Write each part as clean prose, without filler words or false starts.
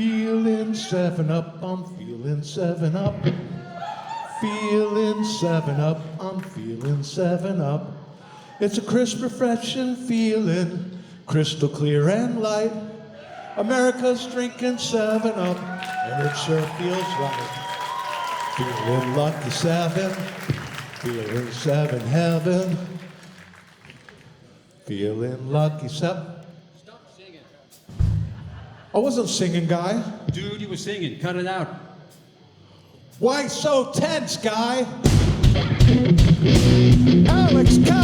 Feeling 7-Up, I'm feeling 7-Up. Feeling 7-Up, I'm feeling 7-Up. It's a crisp, refreshing feeling, crystal clear and light. America's drinking 7-Up, and it sure feels right. Feeling lucky 7, feeling 7 heaven. Feeling lucky 7. Stop singing. I wasn't singing, guy. Dude, you were singing. Cut it out. Why so tense, guy? Alex Cobb.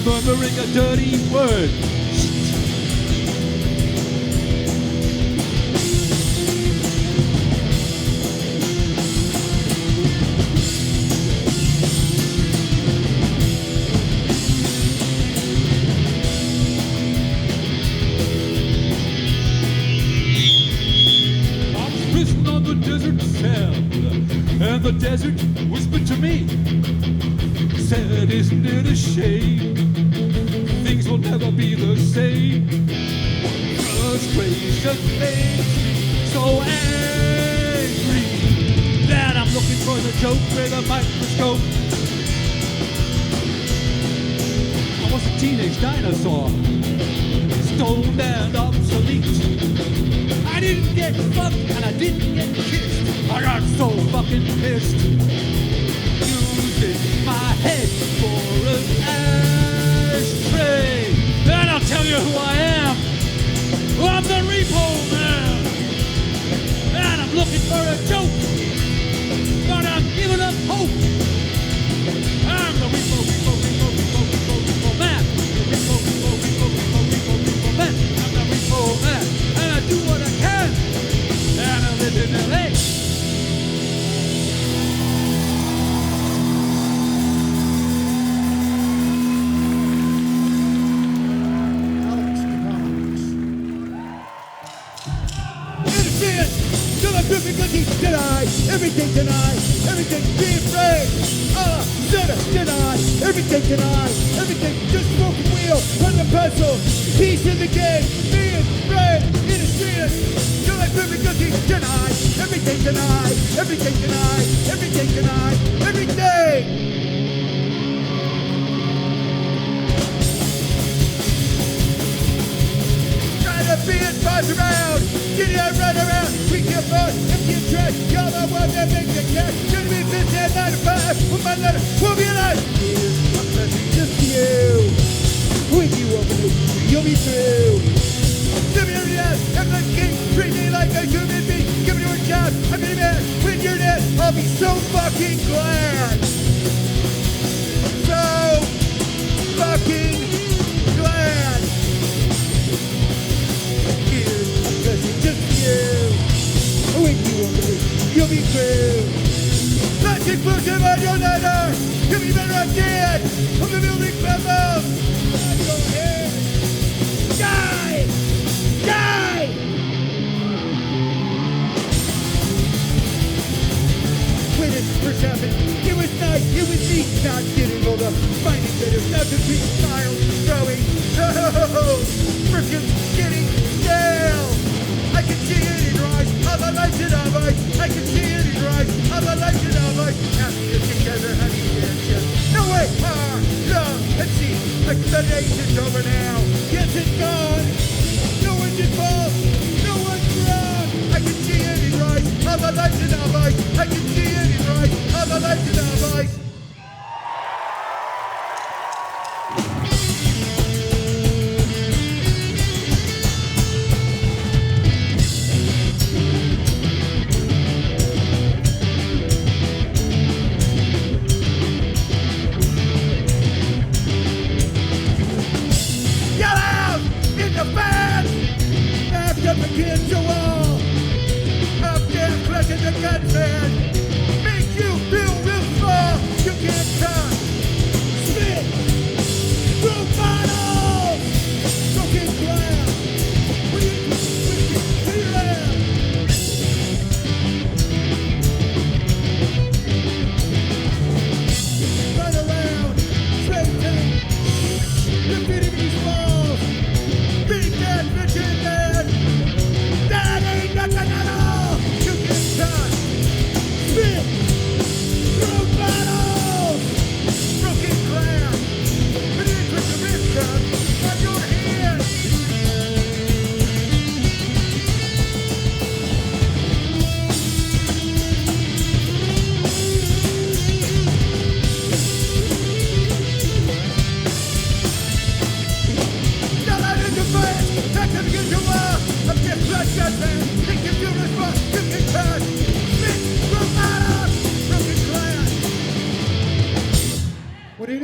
Murmuring a dirty word. I was prison on the desert sand, and the desert whispered to me, said, isn't it a shame? Things will never be the same. Frustration makes me so angry that I'm looking for the joke with a microscope. I was a teenage dinosaur, stoned and obsolete. I didn't get fucked and I didn't get kissed. I got so fucking pissed. Using my head for an ashtray. And I'll tell you who I am. I'm the REPO man. And I'm looking for a joke, but I'm giving up hope. I'm the REPO man. The REPO man. I'm the REPO man. And I do what I can. And I live in LA. Deny, everything deny, everything be afraid. Deny, everything deny, everything just broken wheel, run the pencil, piece in the game, being afraid, innocent. You're like perfect cookie, deny, everything deny, everything deny, everything deny, everything. Be it buzz around, get it out, run around, we get buzz, empty and trash, y'all the one that makes the cash, gonna be 50 and 95, with my letter, we'll be alive. Here's my message just to you, when you open it, you'll be through. Give me your ass, I'm like king, treat me like a human being, give me your shot, I'm gonna be mad, when you're dead, I'll be so fucking glad. So fucking glad. When you open it, you'll be through. Let's explosive on your ladder. You'll be better off dead. I'm the building pebbles. Go ahead. Die! Die! When it first happened, it was nice. It was neat. Not getting older. Finding better. Not to be smiles. Growing. No! Frickin' getting stale. I can see it in rise, all the lights in our eyes. I can see it in rise, all the lights in our eyes. After together, honey, yes. No way, no, let's see. Like the age is over now. Yes, it's gone. No one's involved. No one's right.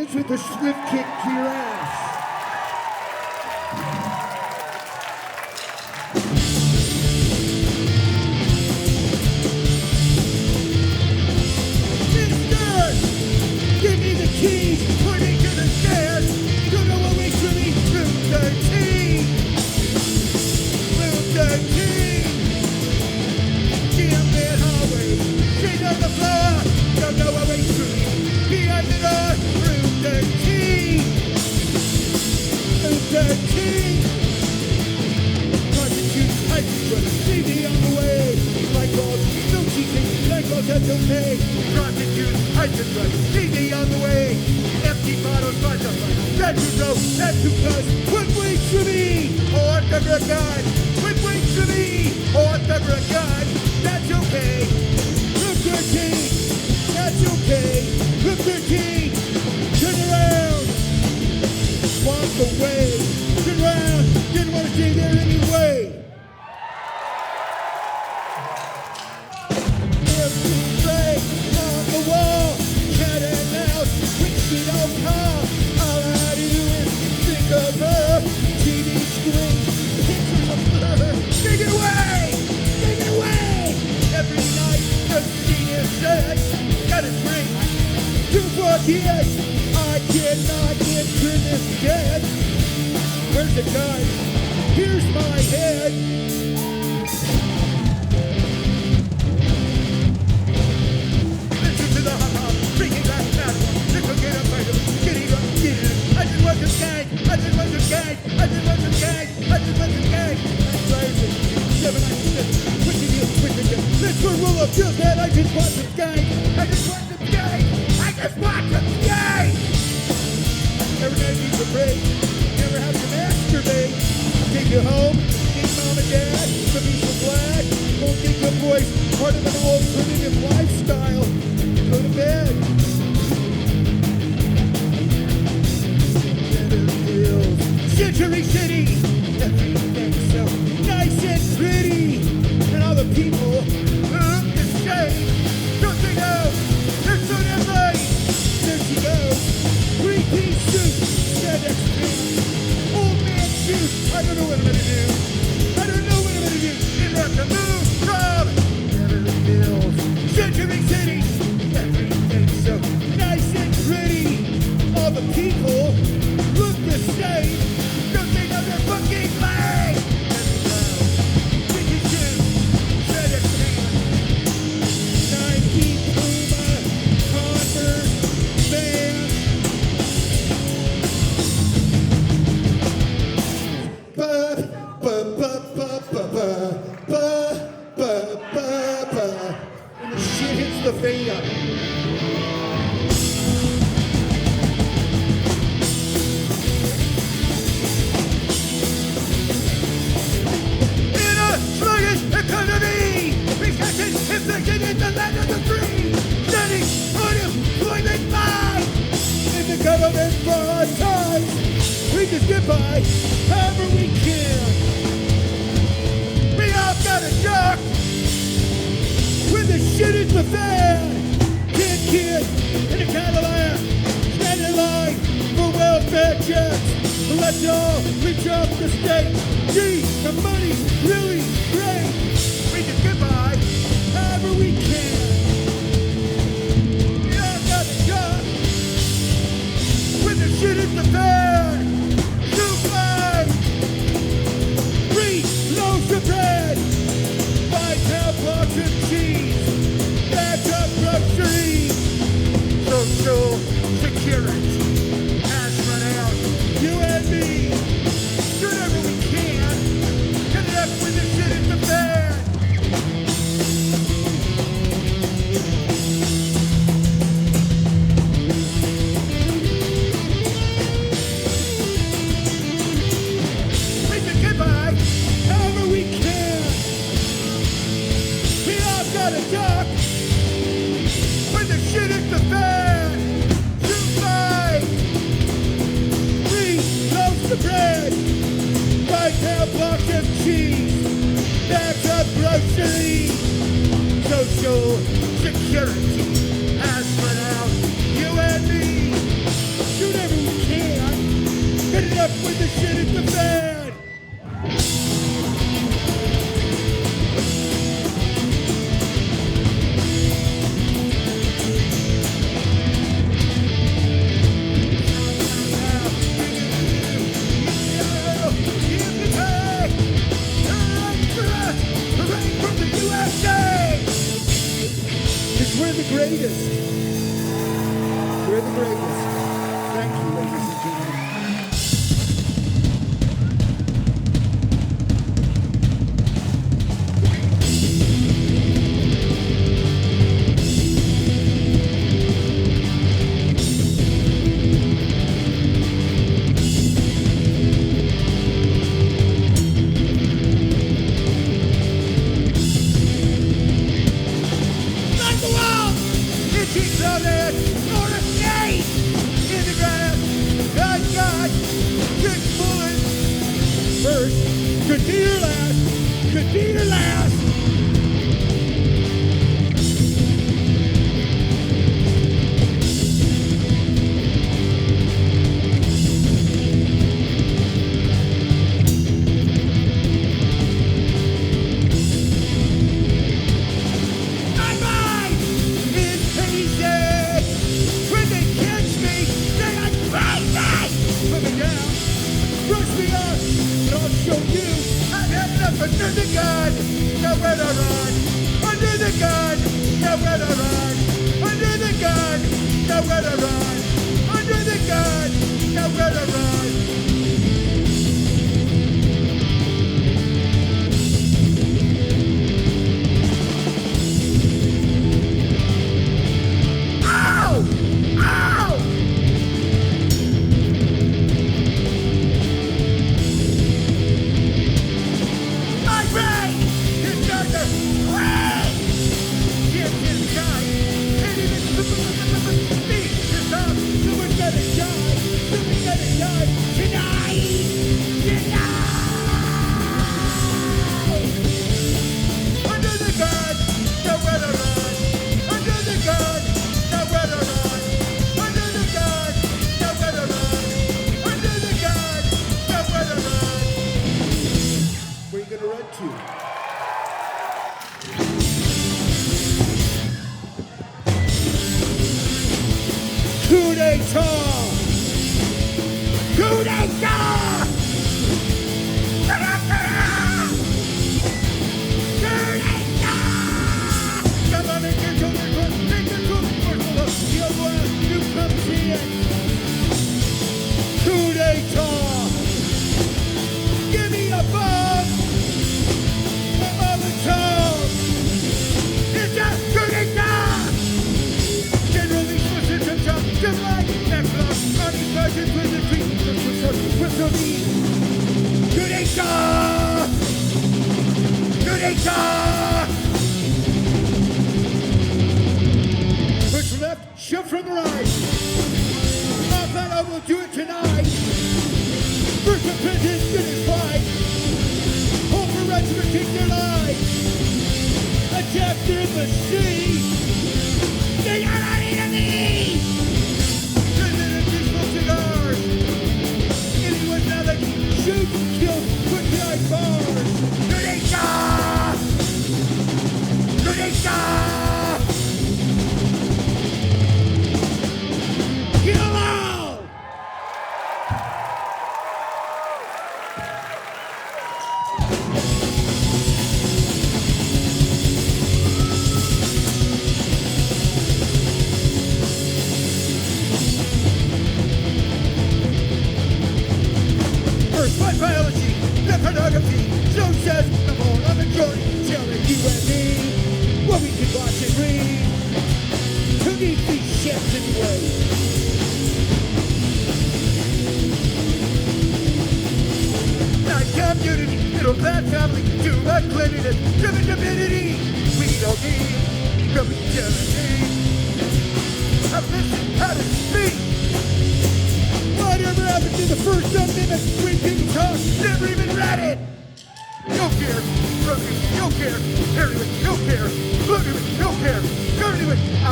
ends with a swift kick to your ass. Mister, give me the keys, point me to the stairs. Don't know what waits for me. Room 13. Room 13. Damn bad hallway. Straight on the floor. Don't know what waits for me. Behind the door. Room 13. Room 13. Prostitute, I see me on the way. Like balls, no cheating. Like balls, that's okay. Prostitute, I see me on the way. Empty bottles, lots of fun. That's too low, that's too close. What waits for me? Oh, I'm never a god. What waits for me? Oh, I'm never a god. That's okay. Room 13. That's okay. Room 13. Turn around. Walk away. Turn around. Didn't want to stay there anyway. Every play on the wall. Cat and mouse. Which you don't call. All I do is think of her. TV screen. Pictures of her. Take it away. Take it away. Every night the senior says, gotta drink. 2 for kids. I cannot enter this dead. Where's the gun? Here's my head. Listen to the hop, drinking glass battle. Little get up, getting up, getting up. I just want some gang. I just want some gang. I just want some gang. I just want some gang. I'm crazy. 796. Wicking you. Let's go roll up your head. I just want some gang. I just want some gang. I just want some gang. Every night needs a break. Never have to masturbate. Take you home. Take mom and dad. The piece of black. Won't think your voice. Part of an alternative lifestyle. Go to bed. Century City. Everything's so nice and pretty. And all the people look the same. Don't they know? They're so damn right. There she goes. 3-piece suit. FedEx pants. Old man shoes. I don't know what I'm gonna do. I don't know what I'm gonna do. You have to move from Beverly Hills. Century City. Everything's so nice and pretty. All the people look the same. Don't they know they're fucking lame? And the shit hits the fade up. In a sluggish economy, recession inflicted in the land of the free. Steady unemployment line. In the government fraud times, we just get by however we can. We all got a duck when the shit is the fan. Kid in a Cadillac, stand in line for welfare checks. Let's all reach up the state. Gee, the money's really great. We just get by however we can. We all got a duck when the shit is the fan. Supply 3 loaves of bread, 5-pound blocks of cheese, backed up groceries. Social security has run out. You and me, do whatever we can. Get it up when the shit is the fan. We can get by however we can. We all got a duck when the shit is the fan. Supply 3 loaves of bread, 5-pound blocks of cheese, backed up groceries. Social security has run out. You and me, do up when the shit hits the fan. We're the greatest. We're the greatest. Thank you, ladies and gentlemen. Could be your last. Could be your last. Bye-bye! It's payday! When they catch me, they are crazy! Put me down, brush me off, and I'll show you. I've had enough under the gun, nowhere to run. Under the gun, nowhere to run. Under the gun, nowhere to run. Under the gun, nowhere to run. Ow! Ow! My brain is under rain. Yes, this guy can't even speak this up. Someone's gonna die. Someone's gonna die tonight. Tonight. Under the gun, nowhere to run. Under the gun, nowhere to run. Under the gun, nowhere to run. Under the gun, nowhere to run. Where are you gonna run to? Coup d'etat! Coup d'etat! Coup d'etat! Come on and get to the court, take the court, the other one, you come see it. Coup d'etat! Give me a bomb! I'm on the top! It's a coup d'etat! Generally supposed to jump, just like next up. On these versions with the treat, with the lead. Coup d'etat! Coup d'etat! Push from left, shove from the right. I thought I will do it tonight. First apprentice, finish fight. Hope for regiment take their lives. Attack their machine. They are not enemies! There's an additional cigars! Anyone now that shoots, kills, put behind bars! Grenada! Grenada! Kill all! First, my biology, the pornography, so says the more I'm enjoying, telling you and me what we can watch and read. Who needs these shits anyway? Not community, middle class family, too much cleanliness, driven divinity. We don't need community. I'm listening how to speak. Whatever happened to the first amendment? We didn't talk, never even read it. Don't care, look at me, don't care, everyone, don't care, look at me, don't care, go to it. I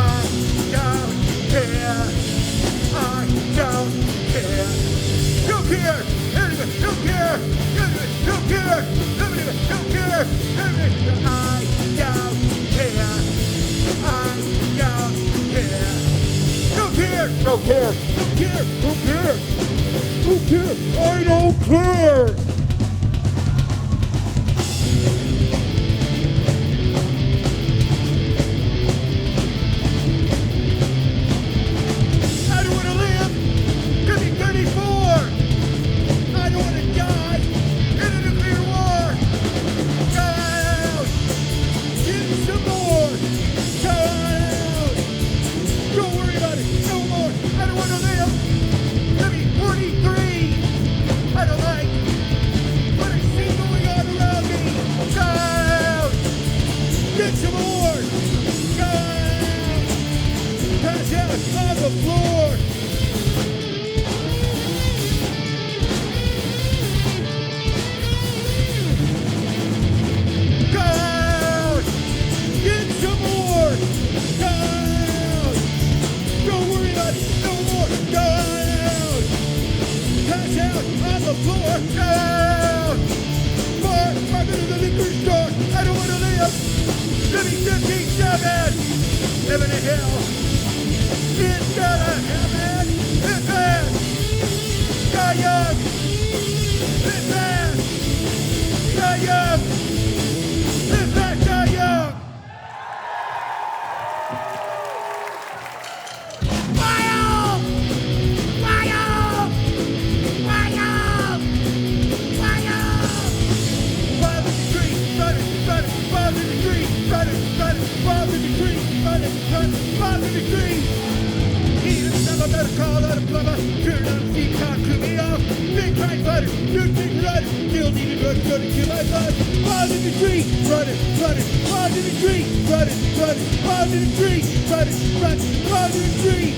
don't care, I don't care, don't care. care, don't care, don't care, don't care, I don't care. I don't want to live to be 34. I don't want to die in a nuclear war. Go out, get some more. Go out, don't worry about it, no more. I don't want to live to be 43. I don't like what I see going on around me. Go out, get some more. Go out, pass out on the floor. Go out, get some more. Go out, don't worry about it, no more. Go out, pass out on the floor. Go out, more, I'm in the liquor store. I don't want to live to be 57. Living in hell. It's gonna happen. It's bad. Die young. It's bad. Die young. It's bad. Die young. Fire! Fire! Fire! Fire! Wild in the street, running, running, wild in the street, running, running, wild in the street, running, running, wild in the street. Even never better call out a plumber, turn on the seat, can't cool me off. Big time butter, you think running, still needed drugs, gonna kill my blood. Wild in the street, running, running, wild in the street, running, running, wild in the street, running, running, wild in the street.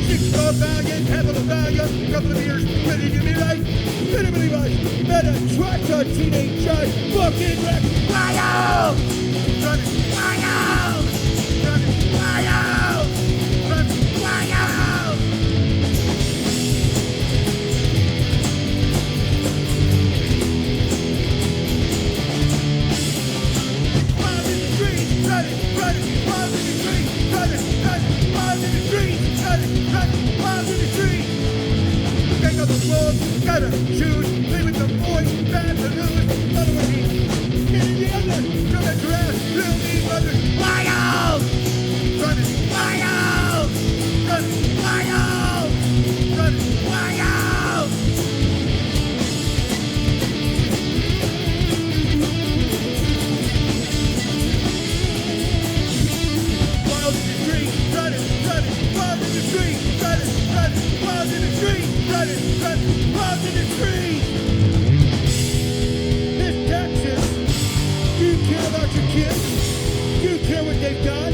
6-star valiant, having a valiant, couple of years, ready to be right, minimally right, better track a teenage child, fucking wreck, fire! Running, fire! Running, fire! Running, fire! Wild in the street, running, running, wild in the street, running, running, wild in the street, running, running, wild in the street. Pick up the wolves, gotta choose, play with the boys, bad to lose, other one eat. Get in the other, come at your ass, little me brother, fire! Running, fire! Running, fire! Running, fire! Wild in the street, running, running, wild in the street, running, running, wild in the street, running, running, wild in the street. This Texas, do you care about your kids? Do you care what they've done?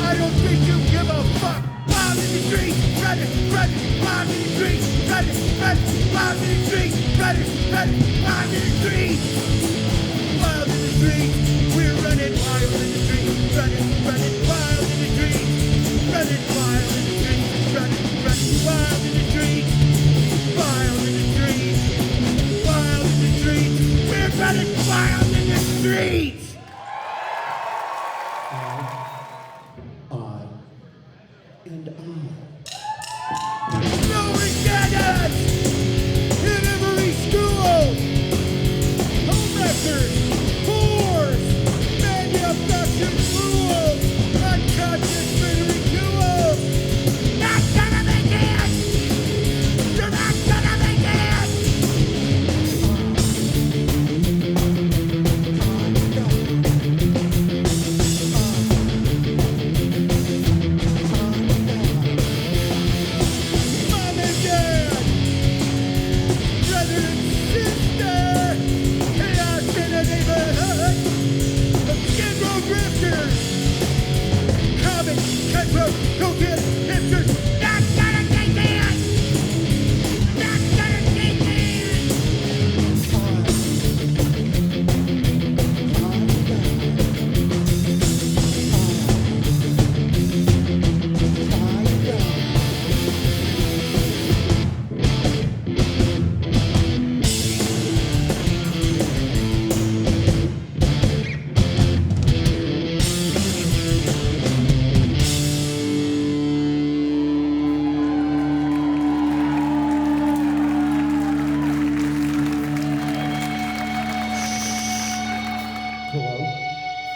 I don't think you give a fuck. Wild in the street, running, running, wild in the street, running, running, wild in the street, running, running, wild in the street. Wild in the street, we're running wild in the street, running, running, wild in the street, running wild in the street, running, running, wild in the street, wild in the street, wild in the street, we're running wild in the street. And No regatas in every school. Home records, whores, manufactured fools. I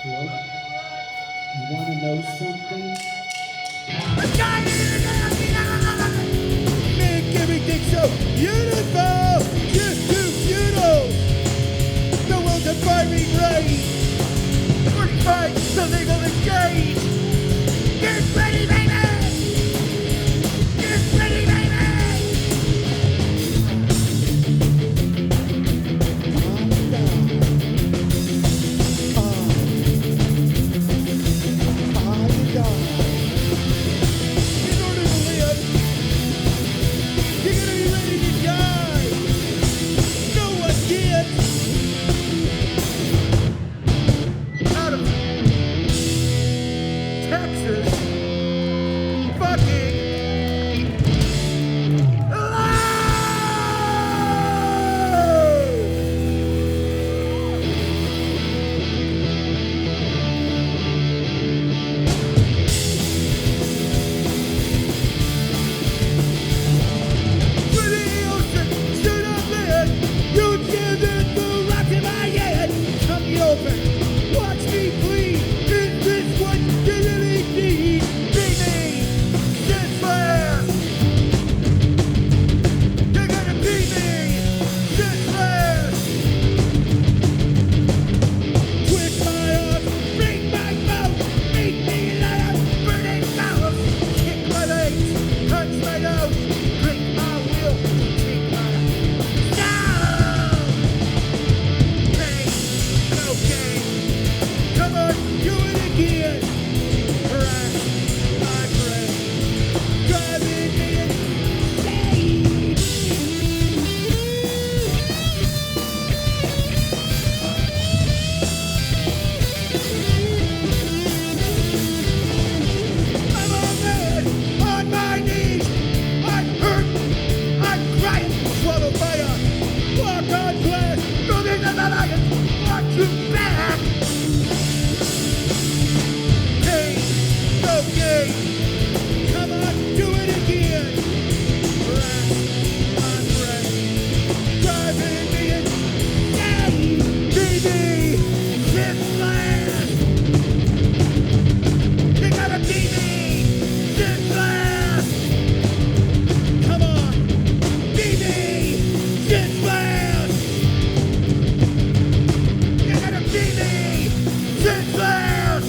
Hello? You want to know something? Make everything so beautiful, just too beautiful. The world's a firing range. 45, the legal exchange. Get ready, baby! Get ready, baby! In order to live, you're gonna be ready to die. No one gets out of Texas fucking alive. When the ocean stood up there, you jammed in the rock in my head. Cut me open, watch me bleed. Is this what you really need? Beat me, senseless. You're gonna beat me, senseless. Twist my arm, break my mouth, make me like a burning mouth. Kick my legs, punch my nose, break my will, take my down. Pain, no gain. Come on, do it again. Crash my brain, driving me insane. I'm all dead, on my knees. I'm hurt, I'm crying, swallow fire. Walk on glass, throw me to the lion, watch you back. Pain, no gain. Come on, do it again. Crash my brain, driving me insane. Baby, this last. You gotta beat me, this last. Come on, beat me, this last. You gotta beat me, this last.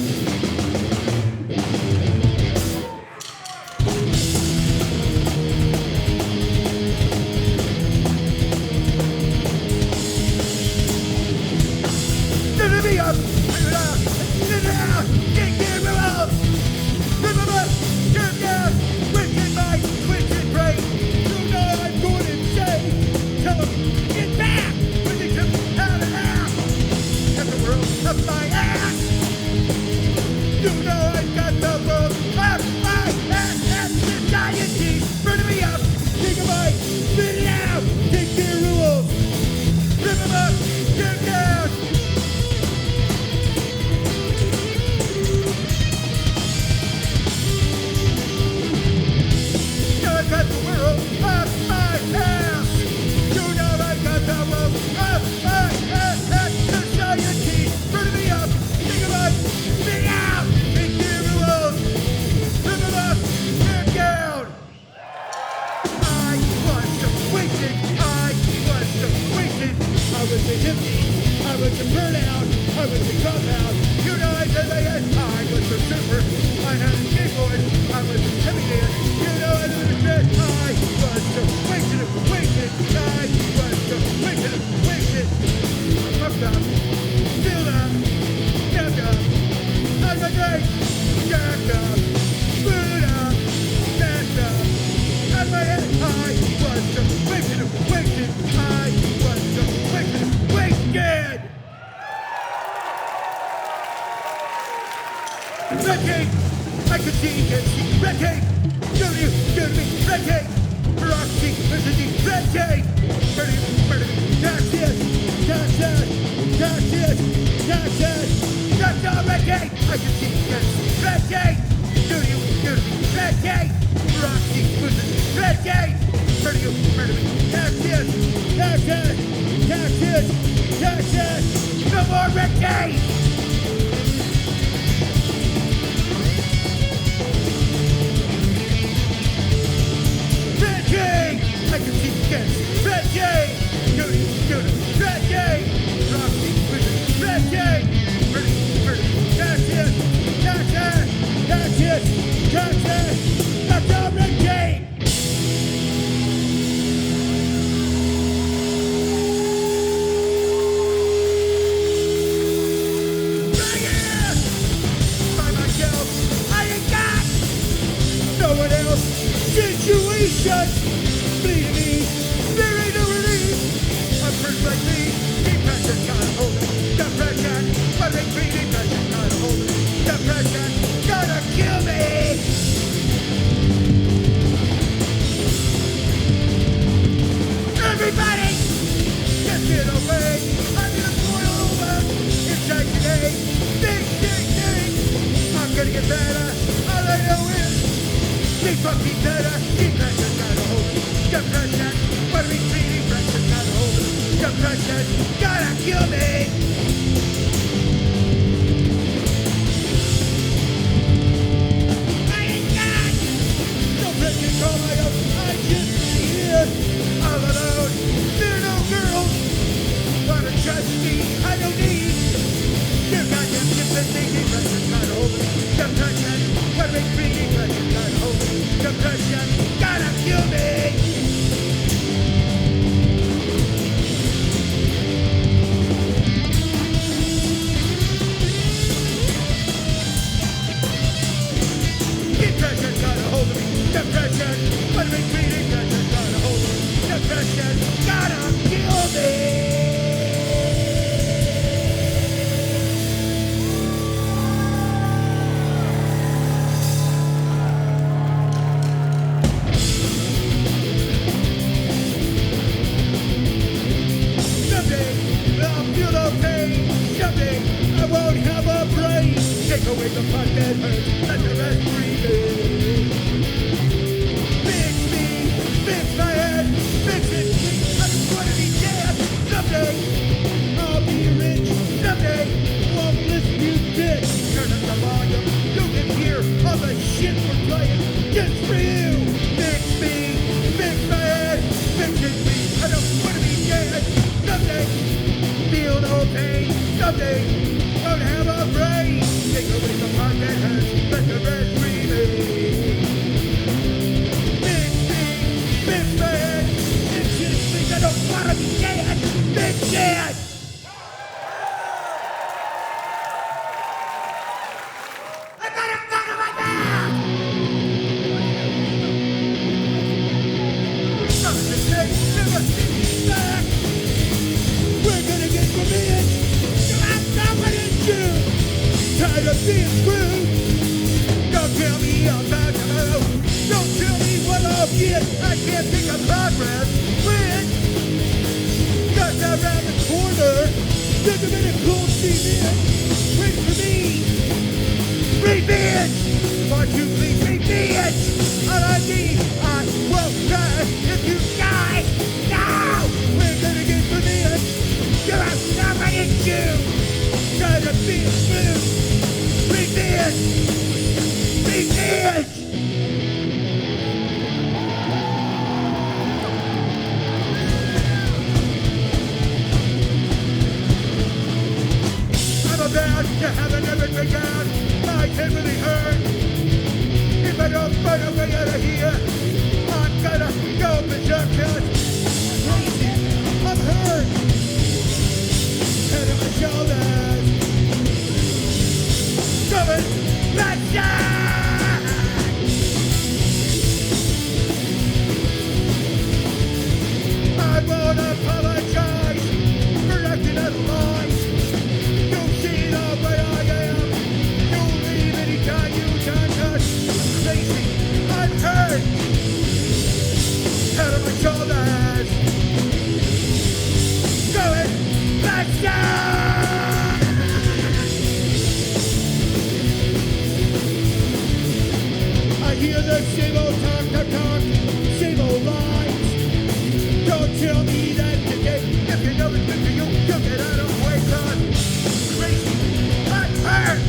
Turn me up, turn it out, get rid of. Remember, turn down, twisted mind, twisted brain. You know I'm going insane. Tell them, get back, when they come out and out. Have the world up my ass. You know I've got the world up my ass. That's society. Burn me up, take a bite, spit it out, take their rules. Rip them up, turn down. I got the world up my ass. You know I got the world up my ass. That's society. Burn me up. Think about me out. Take care of the world. Rip them up. Tear down. I was so wasted. I was so wasted. I was a hippie. I was a burnout. I was a dropout. You know I said I was a super. I had a skateboard. I was a heavy dance. You know I was a dress. I was so wasted. Wasted. I was so wasted. Wasted. Fucked up. Filled up. Jacked up. On my day. Jacked up. Screwed up. Messed up. On my head. I was so wasted. Wasted. I was so wasted. Wasted. Red tape, I could see, can see. Red tape, do to me. Red tape, bureaucracy, listen to red tape. Murder, murder, that's it, that's it, that's it, that's it. That's all red tape, I can see, can see. Red tape, do to me. Red tape, bureaucracy, listen to red tape. Murder, that's it, that's it, that's it, that's it. No more red tape. Depression, gotta make me depression, gotta hold me. Depression, gotta kill me. Depression, gotta hold me. Depression, gotta make me depression, gotta hold me. Depression, gotta kill me. Someday I'll feel no pain. Someday I won't have a brain. Take away the part that hurts, let the rest breathe in. Fix me, fix my head, fix it, please. I just wanna be dead. Someday I'll be rich. Someday won't listen to you bitch. Turn up the volume, you can hear all the shit we're playing just for you. Fix me, fix my head, fix it, please. I don't wanna be dead. Someday feel no pain. Someday don't have a brain. Take away the part that hurts, let the rest remain. Fix me, fix my head, fix it, please. I don't wanna be dead. Fix it. I got a gun in my mouth. Nothing to say, never see me back. We're gonna get revenge. I'm confident you. Tired of being screwed. Don't tell me I'm about to move. Don't tell me what I'll get. I can't think of progress. When just around the corner, there's a minute cool cement. Wait for me. Revenge. Won't you please revenge? All I need, I will die if you die. Now we're gonna get revenge. You're a confident you. Tired of being screwed. Revenge! Revenge! I'm about to have another breakdown. My head really hurt. If I don't find a way out of here, I'm gonna go berserk. Crazy. I'm hurt. Head on my shoulders. Coming back down. I won't apologize for acting out of line. You'll see the way I am. You'll leave anytime you touch us. Crazy, I'm hurt. Head on my shoulders. Going back down. I hear the same old talk, same old lines. Don't tell me that today, if you know it's good for you, you'll get out of the way, son. Crazy, I'm hurt.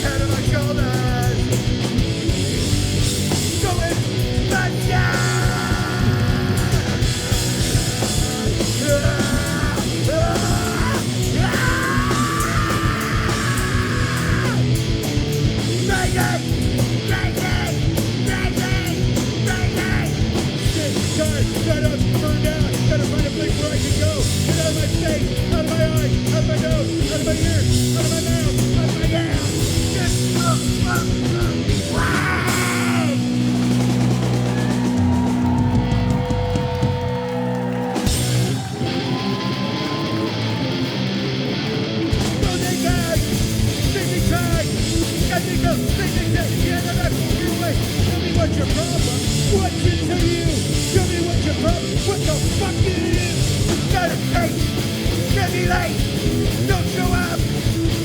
Head on my shoulders. Going back down. Gotta burn down, gotta find a place where I can go. Get out of my face, out of my eyes, out of my nose, out of my ears, out of my mouth, out of my ass. Just What's your problem? What's it to you? Tell me what's your problem? What the fuck did it is? Got a face, can't be late, don't show up,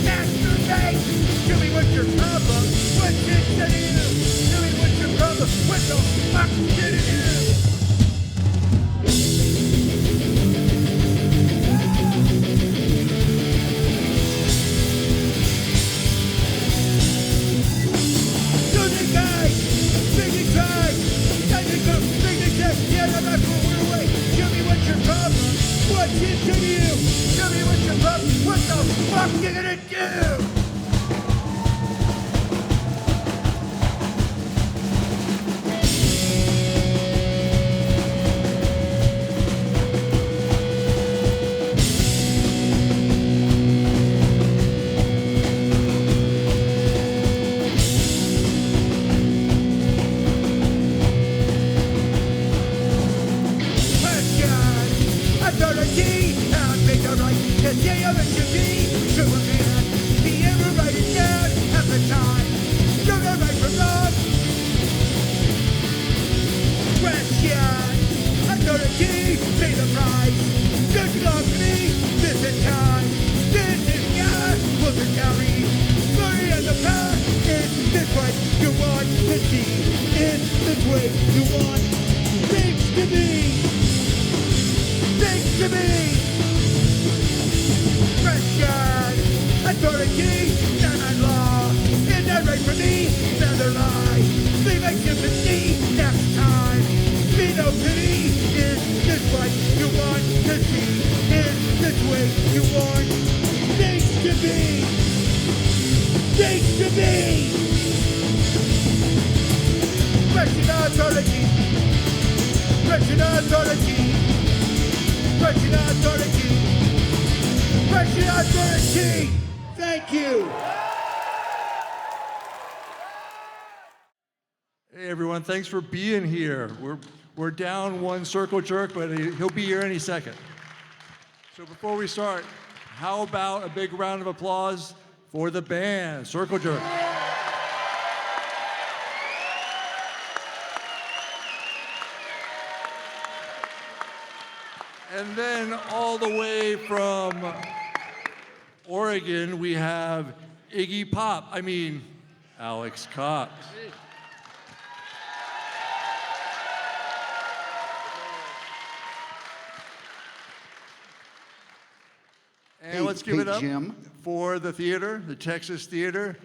masturbate. Tell me what's your problem? What's it to you? Tell me what's your problem? What the fuck did it is? What's it to you? Tell me what's your problem? What the fuck you gonna do? sympathy, then I law. Is that right for me? Another lie. Be my sympathy next time. Be no pity. Is this what you want to see? Is this way you want things to be? Things to be! Question authority. Question authority. Question authority. Question authority. Thank you. Hey everyone, thanks for being here. We're down one circle jerk, but he'll be here any second. So before we start, how about a big round of applause for the band, Circle Jerk. And then all the way from Oregon, we have Alex Cox. And let's give it up Jim. for the theater, the Texas Theater,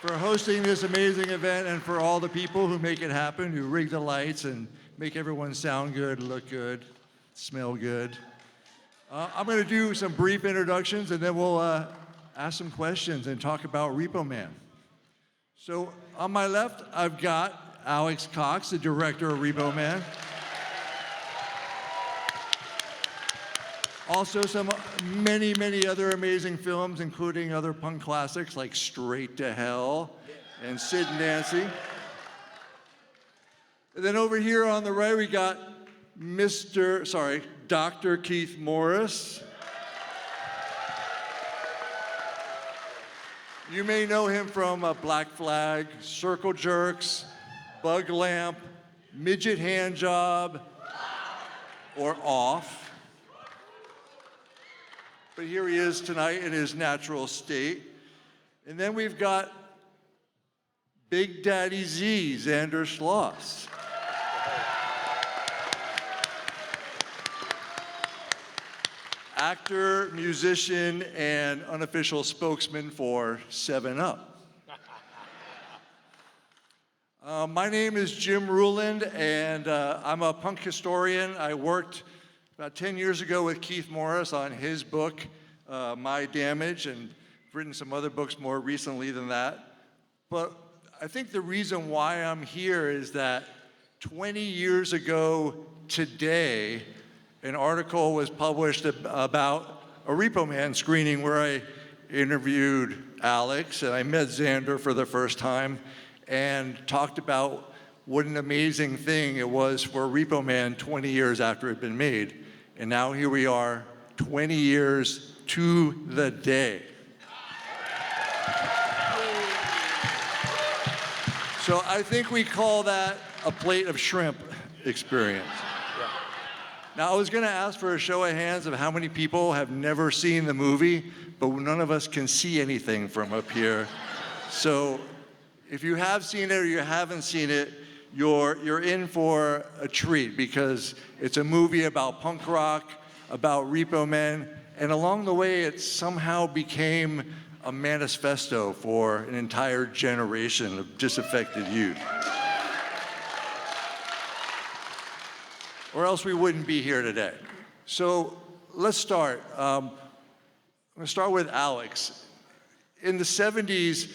for hosting this amazing event and for all the people who make it happen, who rig the lights and make everyone sound good, look good, smell good. I'm going to do some brief introductions and then we'll ask some questions and talk about Repo Man. So on my left, I've got Alex Cox, the director of Repo Man. Also some many, many other amazing films, including other punk classics like Straight to Hell and Sid and Nancy. And then over here on the right, we got Dr. Keith Morris. You may know him from Black Flag, Circle Jerks, Bug Lamp, Midget Handjob, or Off. But here he is tonight in his natural state. And then we've got Big Daddy Z, Zander Schloss. Actor, musician, and unofficial spokesman for 7-Up. My name is Jim Ruland, and I'm a punk historian. I worked about 10 years ago with Keith Morris on his book, My Damage, and written some other books more recently than that. But I think the reason why I'm here is that 20 years ago today, an article was published about a Repo Man screening where I interviewed Alex and I met Zander for the first time and talked about what an amazing thing it was for Repo Man 20 years after it had been made. And now here we are, 20 years to the day. So I think we call that a plate of shrimp experience. Now, I was gonna ask for a show of hands of how many people have never seen the movie, but none of us can see anything from up here. So if you have seen it or you haven't seen it, you're in for a treat because it's a movie about punk rock, about Repo Men, and along the way it somehow became a manifesto for an entire generation of disaffected youth. Or else we wouldn't be here today. So let's start. I'm gonna start with Alex. In the 70s,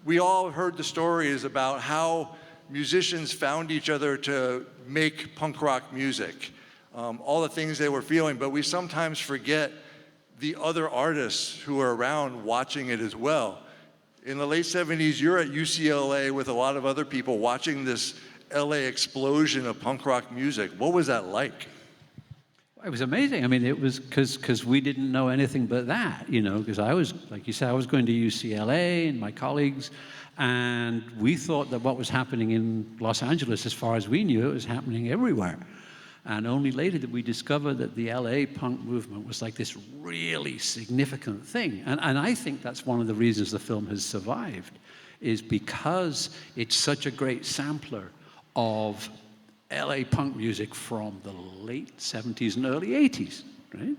we all heard the stories about how musicians found each other to make punk rock music, all the things they were feeling, but we sometimes forget the other artists who are around watching it as well. In the late 70s, you're at UCLA with a lot of other people watching this LA explosion of punk rock music. What was that like? It was amazing. I mean, it was because we didn't know anything but that, you know, because I was, like you said, I was going to UCLA and my colleagues, and we thought that what was happening in Los Angeles, as far as we knew, it was happening everywhere. And only later did we discover that the LA punk movement was like this really significant thing. And I think that's one of the reasons the film has survived, is because it's such a great sampler of LA punk music from the late 70s and early 80s, right?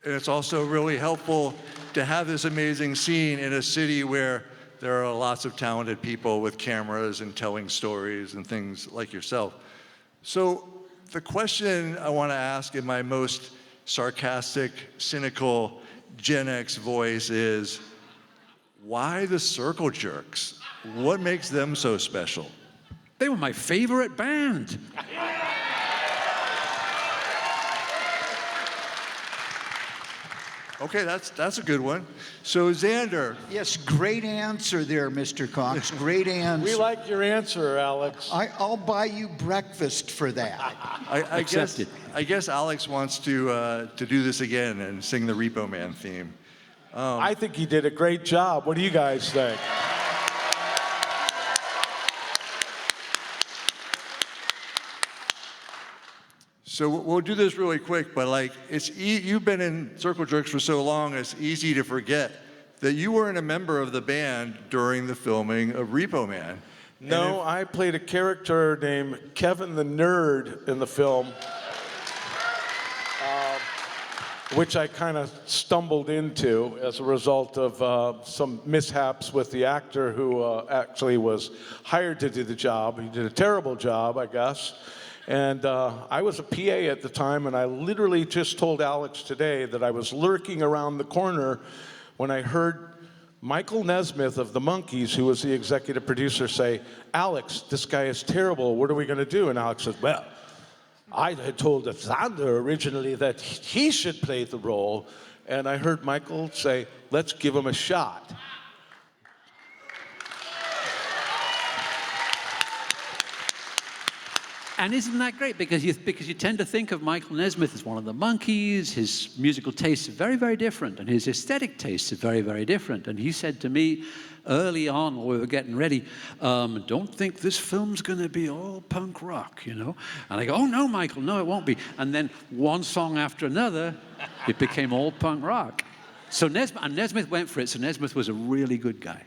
And it's also really helpful to have this amazing scene in a city where there are lots of talented people with cameras and telling stories and things like yourself. So the question I want to ask in my most sarcastic, cynical Gen X voice is, why the Circle Jerks? What makes them so special? They were my favorite band. Okay, that's a good one. So Zander, Yes, great answer there, Mr. Cox. Great answer. We like your answer, Alex. I'll buy you breakfast for that. Accepted. I guess Alex wants to do this again and sing the Repo Man theme. I think he did a great job. What do you guys think? So we'll do this really quick, but like you've been in Circle Jerks for so long, it's easy to forget that you weren't a member of the band during the filming of Repo Man. No, I played a character named Kevin the Nerd in the film, which I kind of stumbled into as a result of some mishaps with the actor who actually was hired to do the job. He did a terrible job, I guess. And I was a PA at the time, and I literally just told Alex today that I was lurking around the corner when I heard Michael Nesmith of the Monkees, who was the executive producer, say, "Alex, this guy is terrible. What are we going to do?" And Alex said, "Well, I had told Zander originally that he should play the role." And I heard Michael say, "Let's give him a shot." And isn't that great? Because you tend to think of Michael Nesmith as one of the Monkees. His musical tastes are very, very different, and his aesthetic tastes are very, very different. And he said to me early on when we were getting ready, "Don't think this film's going to be all punk rock, you know?" And I go, "Oh, no, Michael, no, it won't be." And then one song after another, it became all punk rock. So Nesmith went for it, so Nesmith was a really good guy.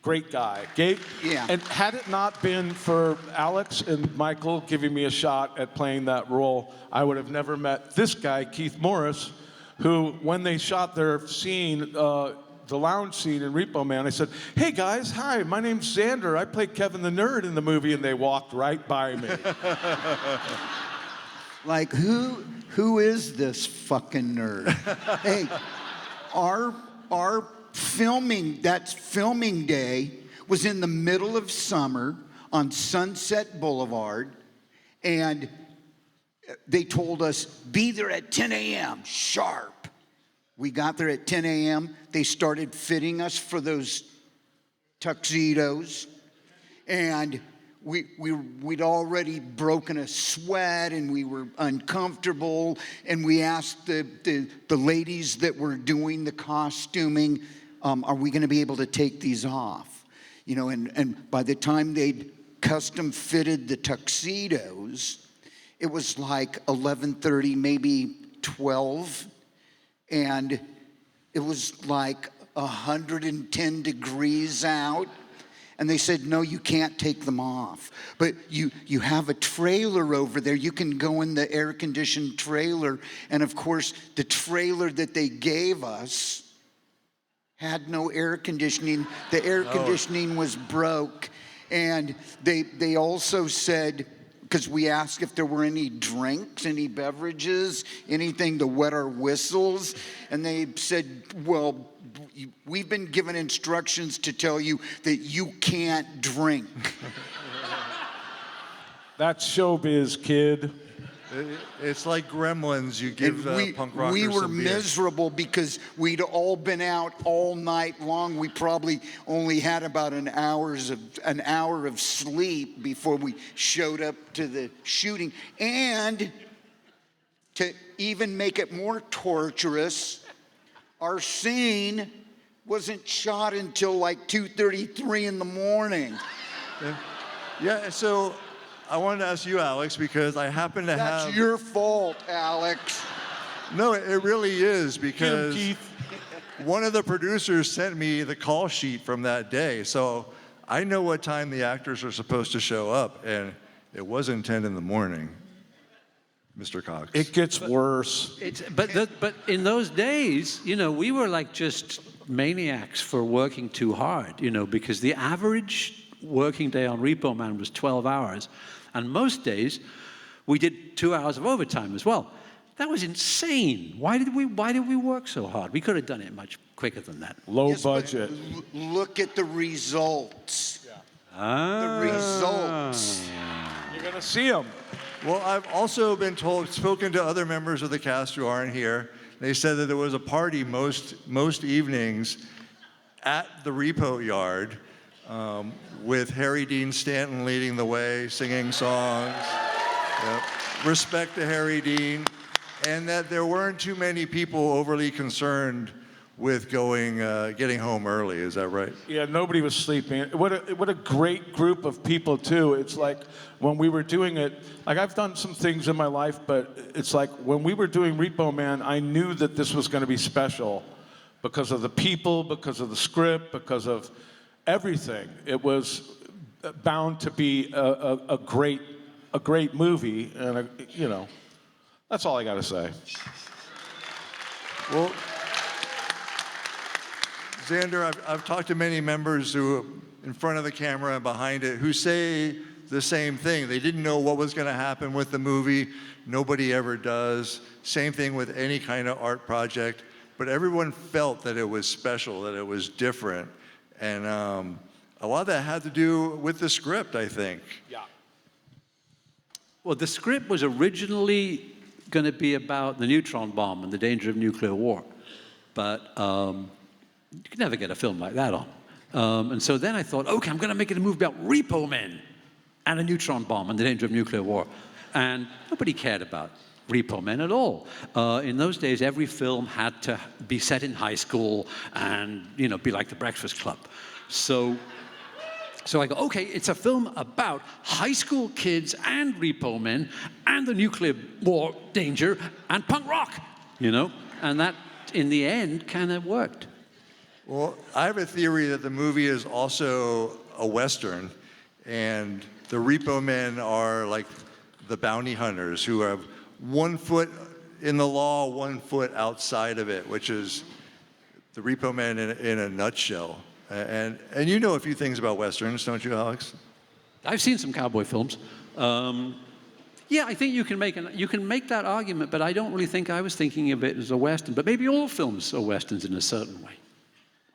Great guy. Gabe? Yeah. And had it not been for Alex and Michael giving me a shot at playing that role, I would have never met this guy, Keith Morris, who, when they shot their scene, the lounge scene in Repo Man, I said, "Hey guys, hi, my name's Zander. I played Kevin the Nerd in the movie," and they walked right by me. Like, who is this fucking nerd? Hey, our filming day was in the middle of summer on Sunset Boulevard, and they told us, "Be there at 10 a.m. sharp." We got there at 10 a.m. They started fitting us for those tuxedos, and we'd already broken a sweat, and we were uncomfortable, and we asked the ladies that were doing the costuming, "Are we going to be able to take these off?" You know, and by the time they'd custom fitted the tuxedos, it was like 11:30, maybe 12, and it was like 110 degrees out. And they said, "No, you can't take them off. But you have a trailer over there. You can go in the air-conditioned trailer." And of course, the trailer that they gave us had no air conditioning. The air conditioning was broke. And they also said, because we asked if there were any drinks, any beverages, anything to wet our whistles. And they said, "Well, we've been given instructions to tell you that you can't drink." That's showbiz, kid. It's like Gremlins. You give punk rockers we were some beer. miserable because we'd all been out all night long. We probably only had about an hour of sleep before we showed up to the shooting. And to even make it more torturous, our scene wasn't shot until like 2:33 in the morning. Yeah, so I wanted to ask you, Alex, because I happen to have... That's your fault, Alex. No, it really is, because Keith. one of the producers sent me the call sheet from that day, so I know what time the actors are supposed to show up, and it wasn't 10 in the morning. Mr. Cox. It gets worse. But in those days, you know, we were like just maniacs for working too hard, you know, because the average working day on Repo Man was 12 hours. And most days, we did 2 hours of overtime as well. That was insane. Why did we work so hard? We could have done it much quicker than that. Low Yes, but budget. look at the results. The Ah. results. You're going to see them. Well, I've also been spoken to other members of the cast who aren't here. They said that there was a party most evenings at the Repo Yard with Harry Dean Stanton leading the way, singing songs. Yep. Respect to Harry Dean. And that there weren't too many people overly concerned with getting home early. Is that right? Yeah, nobody was sleeping. What a great group of people, too. It's like when we were doing it, like I've done some things in my life, but it's like when we were doing Repo Man, I knew that this was going to be special because of the people, because of the script, because of everything. It was bound to be a great movie, and you know, that's all I got to say. Well, Zander, I've talked to many members who, in front of the camera and behind it, who say the same thing. They didn't know what was going to happen with the movie. Nobody ever does. Same thing with any kind of art project. But everyone felt that it was special, that it was different. And a lot of that had to do with the script, I think. Yeah. Well, the script was originally going to be about the neutron bomb and the danger of nuclear war. But you could never get a film like that on. And so then I thought, okay, I'm going to make it a movie about Repo Men and a neutron bomb and the danger of nuclear war. And nobody cared about Repo Men at all. In those days, every film had to be set in high school and, you know, be like The Breakfast Club. So I go, okay, it's a film about high school kids and Repo Men and the nuclear war danger and punk rock, you know? And that, in the end, kind of worked. Well, I have a theory that the movie is also a Western, and the Repo Men are like the bounty hunters who have 1 foot in the law, 1 foot outside of it, which is the Repo Men in a nutshell. And you know a few things about Westerns, don't you, Alex? I've seen some cowboy films. Yeah, I think you can make that argument, but I don't really think I was thinking of it as a Western. But maybe all films are Westerns in a certain way.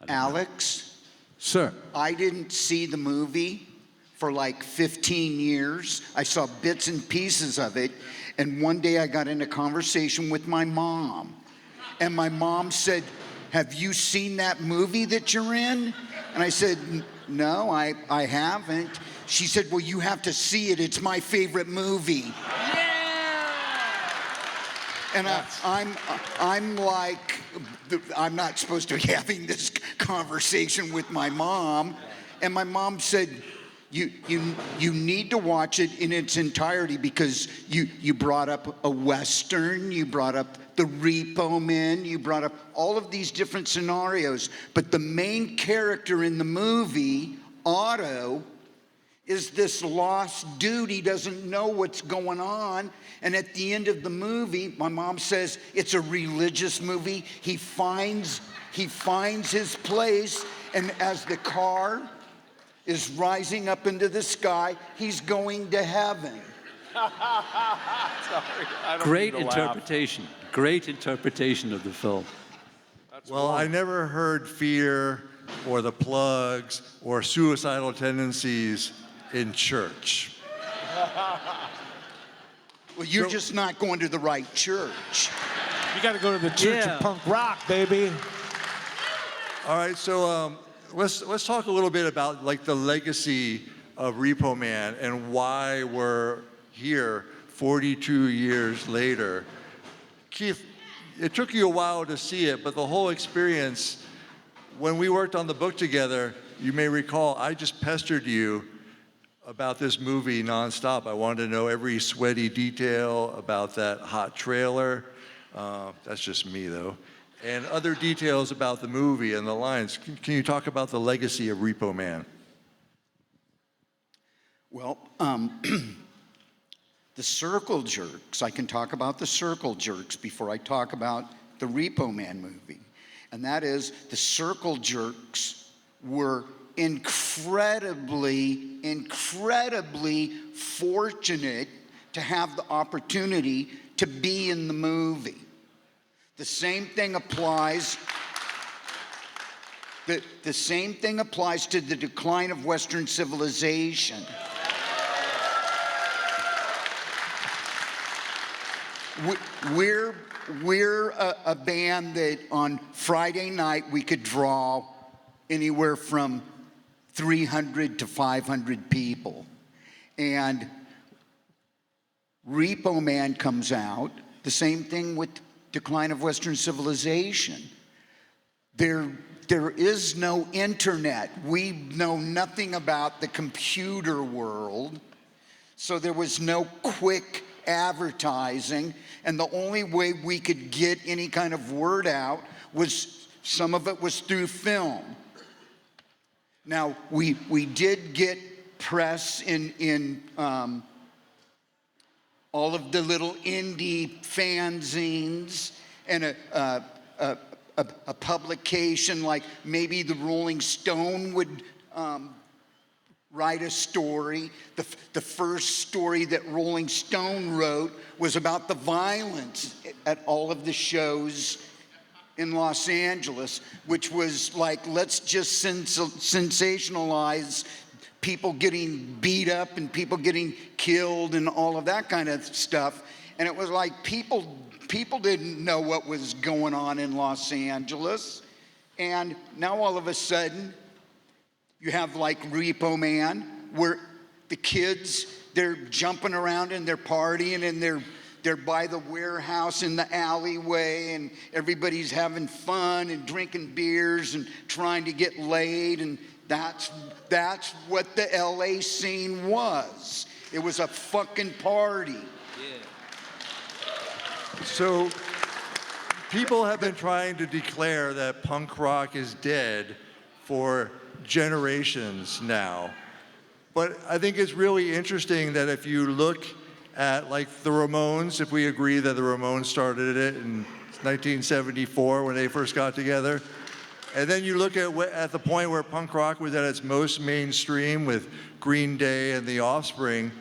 Alex, Sir. I didn't see the movie for like 15 years. I saw bits and pieces of it. And one day I got in a conversation with my mom. And my mom said, "Have you seen that movie that you're in?" And I said, "No, I haven't." She said, "Well, you have to see it. It's my favorite movie." And I'm like, I'm not supposed to be having this conversation with my mom. And my mom said, you need to watch it in its entirety because you brought up a Western, you brought up the Repo Men, you brought up all of these different scenarios. But the main character in the movie, Otto, is this lost dude. He doesn't know what's going on. And at the end of the movie, my mom says it's a religious movie. He finds his place, and as the car is rising up into the sky, he's going to heaven. Great interpretation. Great interpretation of the film. Well, I never heard fear or the plugs or suicidal tendencies in church. Well, you're just not going to the right church. You got to go to the Church of Punk Rock, baby. All right, so let's talk a little bit about like the legacy of Repo Man and why we're here 42 years later. Keith, it took you a while to see it, but the whole experience, when we worked on the book together, you may recall, I just pestered you about this movie nonstop. I wanted to know every sweaty detail about that hot trailer. That's just me, though. And other details about the movie and the lines. Can you talk about the legacy of Repo Man? Well, The Circle Jerks, I can talk about the Circle Jerks before I talk about the Repo Man movie. And that is, the Circle Jerks were incredibly fortunate to have the opportunity to be in the movie. The same thing applies. The same thing applies to the decline of Western civilization. We're a band that on Friday night we could draw anywhere from 300 to 500 people. And Repo Man comes out, the same thing with decline of Western civilization. There is no internet. We know nothing about the computer world, so there was no quick advertising, and the only way we could get any kind of word out was, some of it was through film. Now, we did get press in all of the little indie fanzines and a publication like maybe the Rolling Stone would write a story. The first story that Rolling Stone wrote was about the violence at all of the shows in Los Angeles, which was like, let's just sensationalize people getting beat up and people getting killed and all of that kind of stuff. And it was like people didn't know what was going on in Los Angeles. And now all of a sudden, you have like Repo Man, where the kids, they're jumping around and they're partying and they're by the warehouse in the alleyway and everybody's having fun and drinking beers and trying to get laid, and that's what the LA scene was. It was a fucking party. So people have been trying to declare that punk rock is dead for generations now. But I think it's really interesting that if you look at like the Ramones, if we agree that the Ramones started it in 1974 when they first got together, and then you look at the point where punk rock was at its most mainstream with Green Day and The Offspring,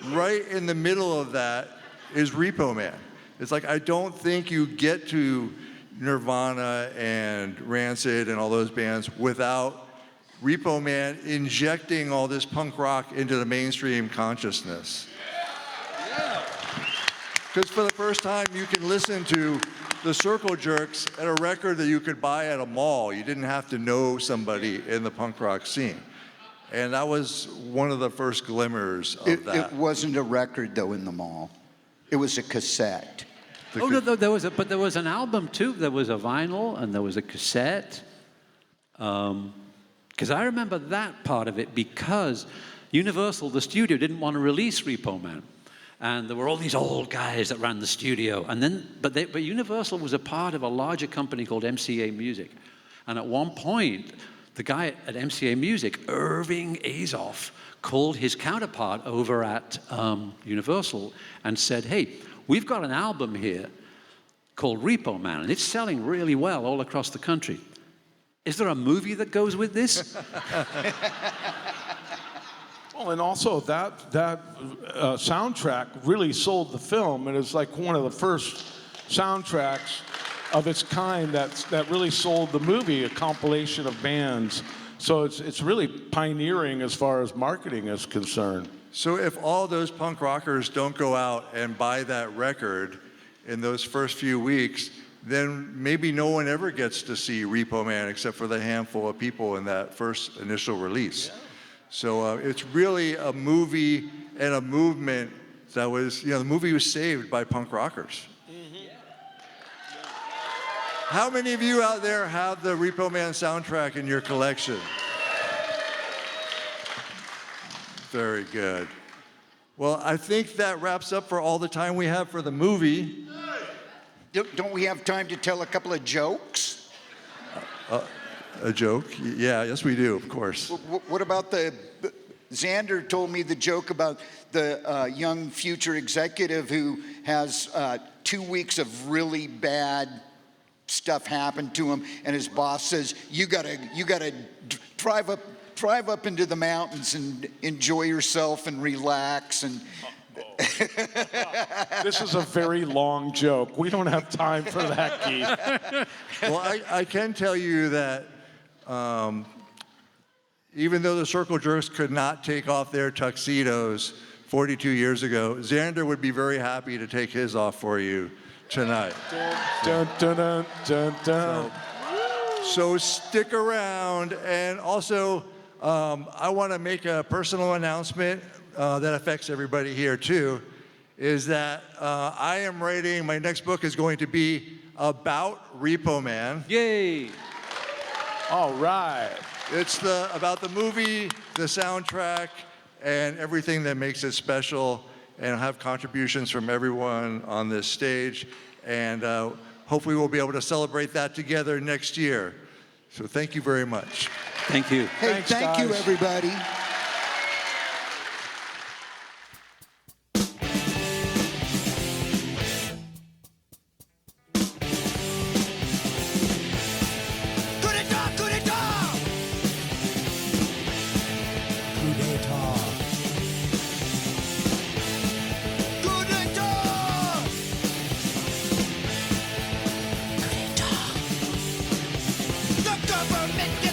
right in the middle of that is Repo Man. It's like, I don't think you get to Nirvana and Rancid and all those bands without Repo Man injecting all this punk rock into the mainstream consciousness. Because for the first time, you can listen to the Circle Jerks at a record that you could buy at a mall. You didn't have to know somebody in the punk rock scene. And that was one of the first glimmers of that. It wasn't a record, though, in the mall. It was a cassette. Oh, no, there was an album too. There was a vinyl and there was a cassette. Because I remember that part of it, because Universal, the studio, didn't want to release Repo Man. And there were all these old guys that ran the studio. And then, but Universal was a part of a larger company called MCA Music. And at one point, the guy at MCA Music, Irving Azoff, called his counterpart over at Universal and said, hey, we've got an album here called Repo Man, and it's selling really well all across the country. Is there a movie that goes with this? Well, and also that soundtrack really sold the film, and it's like one of the first soundtracks of its kind that really sold the movie, a compilation of bands. So it's really pioneering as far as marketing is concerned. So if all those punk rockers don't go out and buy that record in those first few weeks, then maybe no one ever gets to see Repo Man except for the handful of people in that first initial release. Yeah. So it's really a movie and a movement that was, the movie was saved by punk rockers. Mm-hmm. How many of you out there have the Repo Man soundtrack in your collection? Very good. Well, I think that wraps up for all the time we have for the movie. Don't we have time to tell a couple of jokes? A joke? Yeah, yes we do, of course. What about the Zander told me the joke about the young future executive who has 2 weeks of really bad stuff happen to him, and his boss says, you gotta drive up into the mountains and enjoy yourself and relax. And This is a very long joke. We don't have time for that, Keith. Well, I can tell you that even though the Circle Jerks could not take off their tuxedos 42 years ago, Zander would be very happy to take his off for you tonight. Dun, dun, dun, dun, dun. So stick around. And also, I want to make a personal announcement that affects everybody here too, is that I am writing, my next book is going to be about Repo Man. Yay! All right. It's about the movie, the soundtrack, and everything that makes it special, and I'll have contributions from everyone on this stage, and hopefully we'll be able to celebrate that together next year. So thank you very much. Thank you. hey, Thanks, thank you, guys. everybody. The government